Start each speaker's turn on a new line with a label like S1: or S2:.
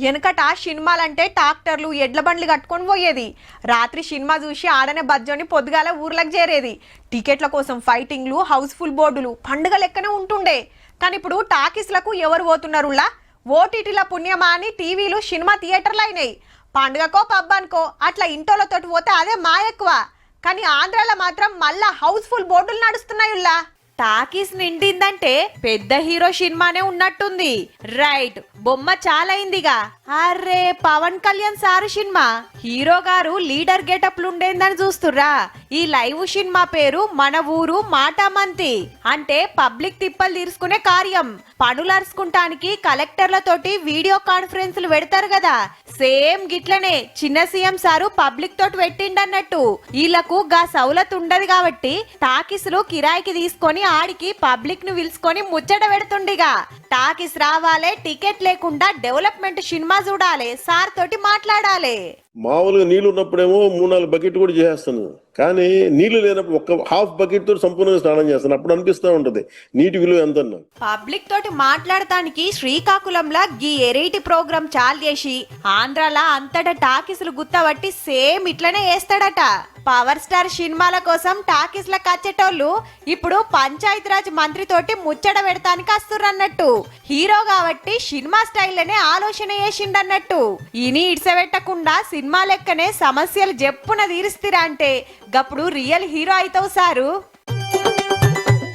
S1: వెనకట సినిమాలంటే ట్రాక్టర్లు ఎడ్ల బండ్లు కట్టుకొని పోయేది. రాత్రి సినిమా చూసి ఆడనే బజ్జోని పొద్దుగాల ఊర్లకు చేరేది. టికెట్ల కోసం ఫైటింగ్లు, హౌస్ఫుల్ బోర్డులు పండుగ లెక్కనే ఉంటుండే. కానీ ఇప్పుడు టాకీస్లకు ఎవరు పోతున్నారులా? ఓటీటీల పుణ్యమా అని టీవీలు సినిమా థియేటర్లు అయినాయి. పండుగకో పబ్బానికో అట్లా ఇంటోళ్ళతోటి పోతే అదే మా ఎక్కువ. కానీ ఆంధ్రాలో మాత్రం మళ్ళా హౌస్ఫుల్ బోర్డులు నడుస్తున్నాయుల్లా. టాకీస్ నిండిందంటే పెద్ద హీరో సినిమానే ఉన్నట్టుంది. రైట్, బొమ్మ చాలా అయిందిగా. అరే, Pavan Kalyan sir cinema hero గారు లీడర్ గెటప్లు ఉండేందని చూస్తుర్రా? ఈ లైవ్ సినిమా పేరు మన ఊరు మాటామంతి. అంటే పబ్లిక్ తిప్పలు తీర్చుకునే కార్యం. పనులు అరుచుకుంటానికి కలెక్టర్లతోటి వీడియో కాన్ఫరెన్స్లు పెడతారు కదా, సేమ్ గిట్లనే చిన్న సీఎం సారు పబ్లిక్ తోటి పెట్టిండన్నట్టు. వీళ్లకు గా సౌలత్ ఉండదు కాబట్టి టాకీసులు కిరాయికి తీసుకొని ఆడికి పబ్లిక్ ను పిలుచుకొని ముచ్చట పెడుతుండిగా. టాకీస్ రావాలే, టికెట్ లేకుండా డెవలప్మెంట్ సినిమా చూడాలి, సార్ తోటి మాట్లాడాలి.
S2: మామూలుగా నీళ్లు ఉన్నప్పుడేమో 3-4 బకెట్ కూడా చేస్తాను, కానీ నీళ్లు లేనప్పుడు ఒక్క హాఫ్ బకెట్ తో సంపూర్ణంగా స్నానం చేస్తాను. అప్పుడు అనిపిస్తా ఉంటది నీటి విలువ ఎంత.
S1: పబ్లిక్ తోటి మాట్లాడటానికి శ్రీకాకుళంలో గీ ఎరైటీ ప్రోగ్రామ్ చాలు చేసి ఆంధ్రాల అంతటా టాకీసులు గుత్తబట్టి సేమ్ ఇట్లనే వేస్తాడట. పవర్ స్టార్ సినిమాల కోసం టాకీస్ల కచ్చేటోళ్ళు ఇప్పుడు పంచాయత్ రాజ్ మంత్రి తోటి ముచ్చట పెడతానికి వస్తుర్రన్నట్టు. హీరో కాబట్టి సినిమా స్టైల్నే ఆలోచన చేసిండన్నట్టు. ఇని ఇడ్సబెట్టకుండా సినిమా లెక్కనే సమస్యలు జప్పున తీరుస్తారా అంటే గప్పుడు రియల్ హీరో అవుతావు సారు.